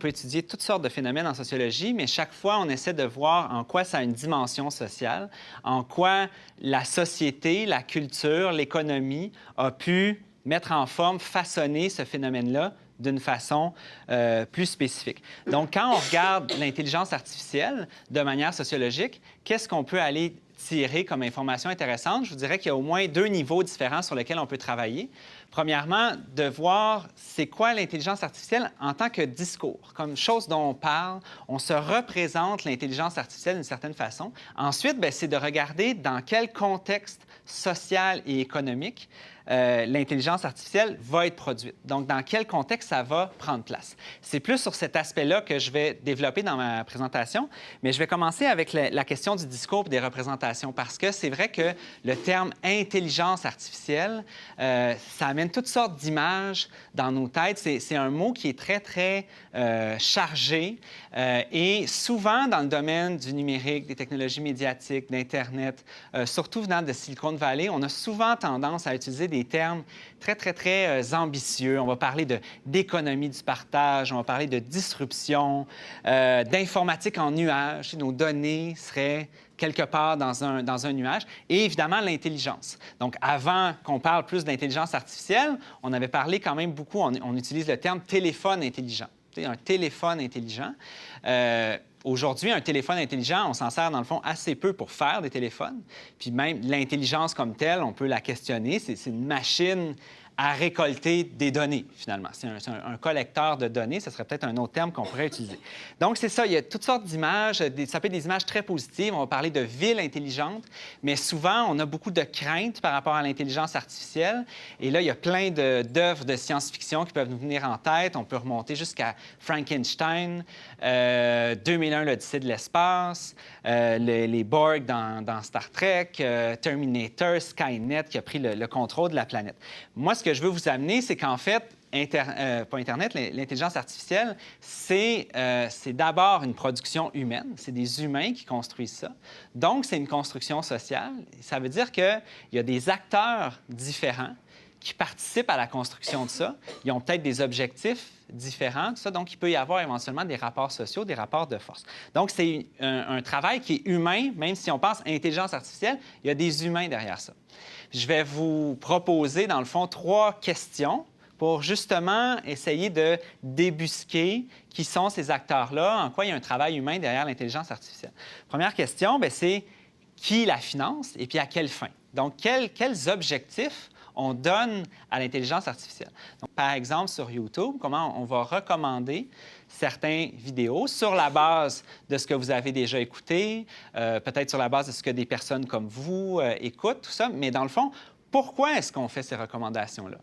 peut étudier toutes sortes de phénomènes en sociologie, mais chaque fois, on essaie de voir en quoi ça a une dimension sociale, en quoi la société, la culture, l'économie a pu mettre en forme, façonner ce phénomène-là d'une façon plus spécifique. Donc, quand on regarde l'intelligence artificielle de manière sociologique, qu'est-ce qu'on peut aller tirer comme information intéressante? Je vous dirais qu'il y a au moins 2 niveaux différents sur lesquels on peut travailler. Premièrement, de voir c'est quoi l'intelligence artificielle en tant que discours, comme chose dont on parle, on se représente l'intelligence artificielle d'une certaine façon. Ensuite, c'est de regarder dans quel contexte social et économique l'intelligence artificielle va être produite. Donc, dans quel contexte ça va prendre place. C'est plus sur cet aspect-là que je vais développer dans ma présentation, mais je vais commencer avec la question du discours et des représentations, parce que c'est vrai que le terme intelligence artificielle, ça amène toutes sortes d'images dans nos têtes. C'est un mot qui est très, très chargé et souvent dans le domaine du numérique, des technologies médiatiques, d'Internet, surtout venant de Silicon Valley, on a souvent tendance à utiliser des termes très, très, très ambitieux. On va parler d'économie du partage, on va parler de disruption, d'informatique en nuage. Nos données seraient quelque part dans un nuage, et évidemment l'intelligence. Donc, avant qu'on parle plus d'intelligence artificielle, on avait parlé quand même beaucoup, on utilise le terme téléphone intelligent. Un téléphone intelligent. Aujourd'hui, un téléphone intelligent, on s'en sert dans le fond assez peu pour faire des téléphones. Puis même l'intelligence comme telle, on peut la questionner. C'est une machine à récolter des données, finalement. C'est un collecteur de données. Ce serait peut-être un autre terme qu'on pourrait utiliser. Donc, c'est ça. Il y a toutes sortes d'images. Ça peut être des images très positives. On va parler de villes intelligentes. Mais souvent, on a beaucoup de craintes par rapport à l'intelligence artificielle. Et là, il y a plein d'œuvres de science-fiction qui peuvent nous venir en tête. On peut remonter jusqu'à Frankenstein, 2001, l'Odyssée de l'espace, les Borg dans Star Trek, Terminator, Skynet qui a pris le contrôle de la planète. Moi, ce que je veux vous amener, c'est qu'en fait, pas Internet, l'intelligence artificielle, c'est d'abord une production humaine. C'est des humains qui construisent ça. Donc, c'est une construction sociale. Ça veut dire qu'il y a des acteurs différents qui participent à la construction de ça. Ils ont peut-être des objectifs différents, tout ça. Donc, il peut y avoir éventuellement des rapports sociaux, des rapports de force. Donc, c'est un travail qui est humain, même si on pense à intelligence artificielle, il y a des humains derrière ça. Je vais vous proposer, dans le fond, 3 questions pour justement essayer de débusquer qui sont ces acteurs-là, en quoi il y a un travail humain derrière l'intelligence artificielle. Première question, c'est qui la finance et puis à quelle fin? Donc, quels objectifs on donne à l'intelligence artificielle? Donc, par exemple, sur YouTube, comment on va recommander certaines vidéos sur la base de ce que vous avez déjà écouté, peut-être sur la base de ce que des personnes comme vous écoutent, tout ça. Mais dans le fond, pourquoi est-ce qu'on fait ces recommandations-là?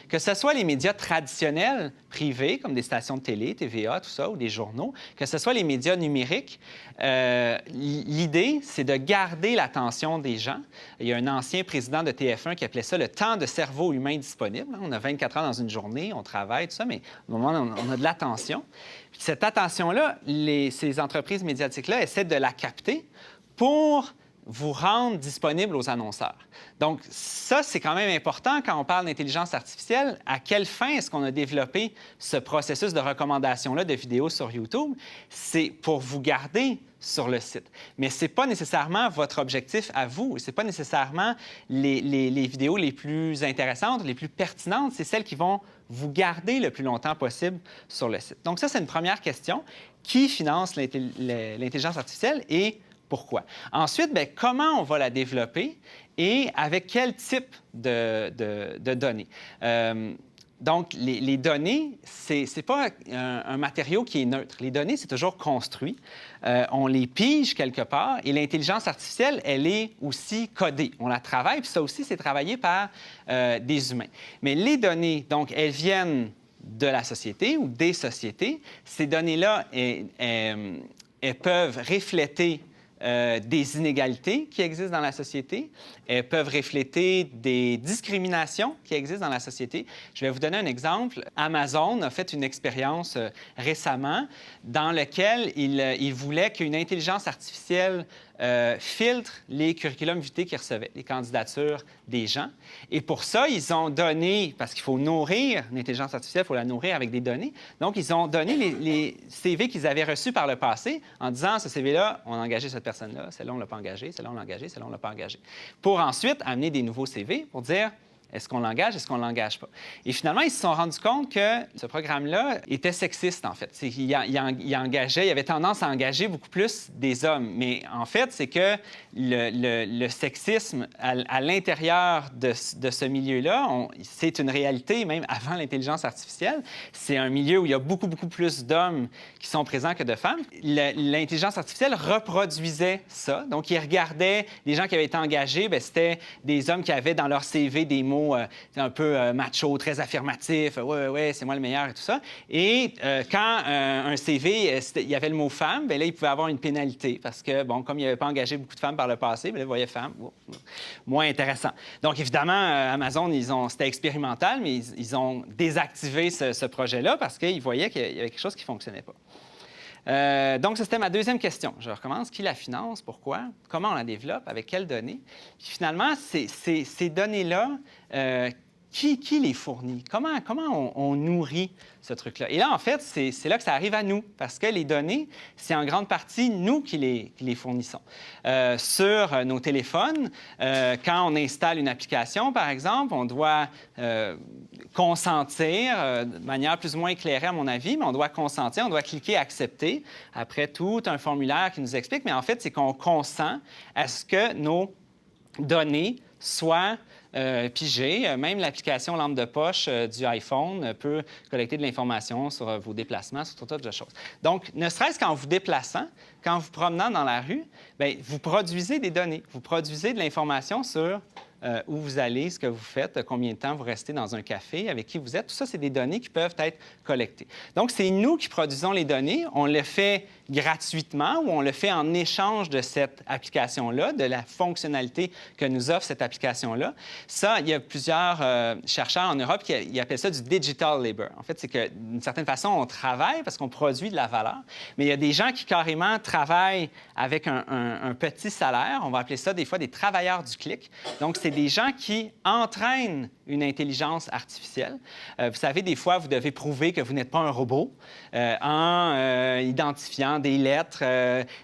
Que ce soit les médias traditionnels, privés, comme des stations de télé, TVA, tout ça, ou des journaux, que ce soit les médias numériques, l'idée, c'est de garder l'attention des gens. Il y a un ancien président de TF1 qui appelait ça le temps de cerveau humain disponible. On a 24 heures dans une journée, on travaille, tout ça, mais au moment où on a de l'attention. Puis cette attention-là, ces entreprises médiatiques-là essaient de la capter pour vous rendre disponible aux annonceurs. Donc, ça, c'est quand même important quand on parle d'intelligence artificielle. À quelle fin est-ce qu'on a développé ce processus de recommandation-là de vidéos sur YouTube? C'est pour vous garder sur le site. Mais ce n'est pas nécessairement votre objectif à vous. Ce n'est pas nécessairement les vidéos les plus intéressantes, les plus pertinentes. C'est celles qui vont vous garder le plus longtemps possible sur le site. Donc, ça, c'est une première question. Qui finance l'intelligence artificielle et pourquoi? Ensuite, comment on va la développer et avec quel type de données? Donc, les données, ce n'est pas un matériau qui est neutre. Les données, c'est toujours construit. On les pige quelque part et l'intelligence artificielle, elle est aussi codée. On la travaille, puis ça aussi, c'est travaillé par des humains. Mais les données, donc, elles viennent de la société ou des sociétés. Ces données-là, elles peuvent refléter des inégalités qui existent dans la société. Elles peuvent refléter des discriminations qui existent dans la société. Je vais vous donner un exemple. Amazon a fait une expérience récemment dans laquelle il voulait qu'une intelligence artificielle filtre les curriculums vitae qu'ils recevaient, les candidatures des gens. Et pour ça, ils ont donné, parce qu'il faut nourrir l'intelligence artificielle, il faut la nourrir avec des données. Donc, ils ont donné les CV qu'ils avaient reçus par le passé en disant, ce CV-là, on a engagé cette personne-là, celle-là, on ne l'a pas engagée, celle-là, on l'a engagée, celle-là, on ne l'a pas engagée. Pour ensuite amener des nouveaux CV pour dire, est-ce qu'on l'engage, est-ce qu'on ne l'engage pas? Et finalement, ils se sont rendus compte que ce programme-là était sexiste, en fait. Il avait tendance à engager beaucoup plus des hommes. Mais en fait, c'est que le sexisme à l'intérieur de ce milieu-là, c'est une réalité même avant l'intelligence artificielle. C'est un milieu où il y a beaucoup, beaucoup plus d'hommes qui sont présents que de femmes. L'intelligence artificielle reproduisait ça. Donc, ils regardaient les gens qui avaient été engagés, bien, c'était des hommes qui avaient dans leur CV des mots un peu macho, très affirmatif, ouais, c'est moi le meilleur et tout ça. Et quand un CV, il y avait le mot femme, bien là, il pouvait avoir une pénalité parce que, bon, comme il n'avait pas engagé beaucoup de femmes par le passé, bien là, vous voyez femme, moins intéressant. Donc, évidemment, Amazon, c'était expérimental, mais ils ont désactivé ce projet-là parce qu'ils voyaient qu'il y avait quelque chose qui ne fonctionnait pas. Donc, ça, c'était ma deuxième question. Je recommence. Qui la finance? Pourquoi? Comment on la développe? Avec quelles données? Puis finalement, ces données-là, qui les fournit? Comment on nourrit ce truc-là? Et là, en fait, c'est là que ça arrive à nous, parce que les données, c'est en grande partie nous qui les fournissons. Sur nos téléphones, quand on installe une application, par exemple, on doit consentir, de manière plus ou moins éclairée, à mon avis, mais on doit consentir, on doit cliquer « Accepter ». Après, tout un formulaire qui nous explique, mais en fait, c'est qu'on consent à ce que nos données soient pigées. Même l'application lampe de poche du iPhone peut collecter de l'information sur vos déplacements, sur tout tas de choses. Donc, ne serait-ce qu'en vous déplaçant, quand vous promenant dans la rue, bien, vous produisez des données. Vous produisez de l'information sur où vous allez, ce que vous faites, combien de temps vous restez dans un café, avec qui vous êtes. Tout ça, c'est des données qui peuvent être collectées. Donc, c'est nous qui produisons les données. On le fait gratuitement ou on le fait en échange de cette application-là, de la fonctionnalité que nous offre cette application-là. Ça, il y a plusieurs chercheurs en Europe qui appellent ça du digital labor. En fait, c'est que d'une certaine façon, on travaille parce qu'on produit de la valeur, mais il y a des gens qui carrément travaillent avec un petit salaire. On va appeler ça des fois des travailleurs du clic. Donc, c'est des gens qui entraînent une intelligence artificielle. Vous savez, des fois, vous devez prouver que vous n'êtes pas un robot en identifiant des lettres,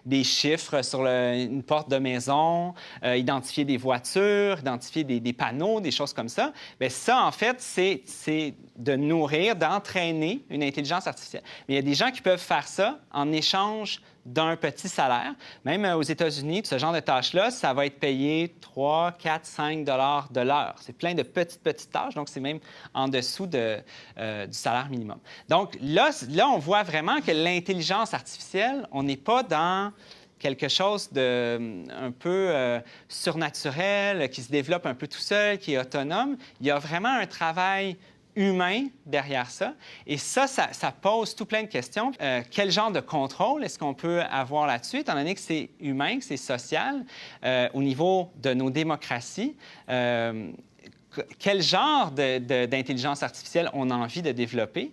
des chiffres sur une porte de maison, identifier des voitures, identifier des panneaux, des choses comme ça. Bien, ça, en fait, c'est de nourrir, d'entraîner une intelligence artificielle. Mais il y a des gens qui peuvent faire ça en échange d'un petit salaire. Même aux États-Unis, ce genre de tâches-là, ça va être payé 3, 4, 5 $ de l'heure. C'est plein de petites tâches, donc c'est même en dessous du salaire minimum. Donc là, on voit vraiment que l'intelligence artificielle, on n'est pas dans quelque chose de un peu surnaturel, qui se développe un peu tout seul, qui est autonome. Il y a vraiment un travail humain derrière ça. Et ça pose tout plein de questions. Quel genre de contrôle est-ce qu'on peut avoir là-dessus, étant donné que c'est humain, que c'est social, au niveau de nos démocraties? Quel genre d'intelligence artificielle on a envie de développer?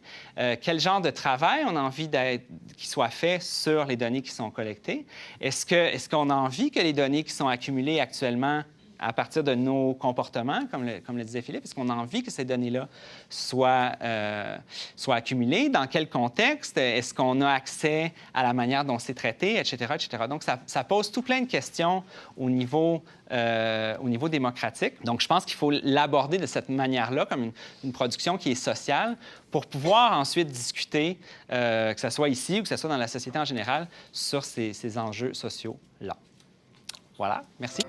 Quel genre de travail on a envie qu'il soit fait sur les données qui sont collectées? Est-ce qu'on a envie que les données qui sont accumulées actuellement à partir de nos comportements, comme le disait Philippe, est-ce qu'on a envie que ces données-là soient accumulées? Dans quel contexte? Est-ce qu'on a accès à la manière dont c'est traité, etc., etc.? Donc, ça pose tout plein de questions au niveau démocratique. Donc, je pense qu'il faut l'aborder de cette manière-là, comme une production qui est sociale, pour pouvoir ensuite discuter, que ce soit ici ou que ce soit dans la société en général, sur ces enjeux sociaux-là. Voilà, merci.